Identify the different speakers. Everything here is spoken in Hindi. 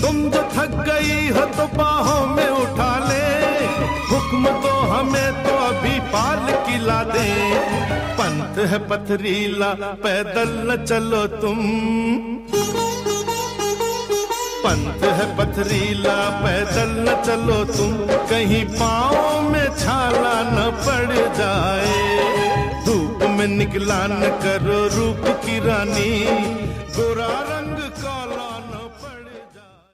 Speaker 1: तुम जो थक गई हो तो बाहों में उठा ले, हुक्म तो हमें तो अभी पाल किला दे। पंथ है पथरीला पैदल न चलो तुम, पंथ है पथरीला पैदल न चलो तुम, कहीं पाँव में छाला न पड़ जाए। धूप में निकला न करो रूप की रानी, गोरा रंग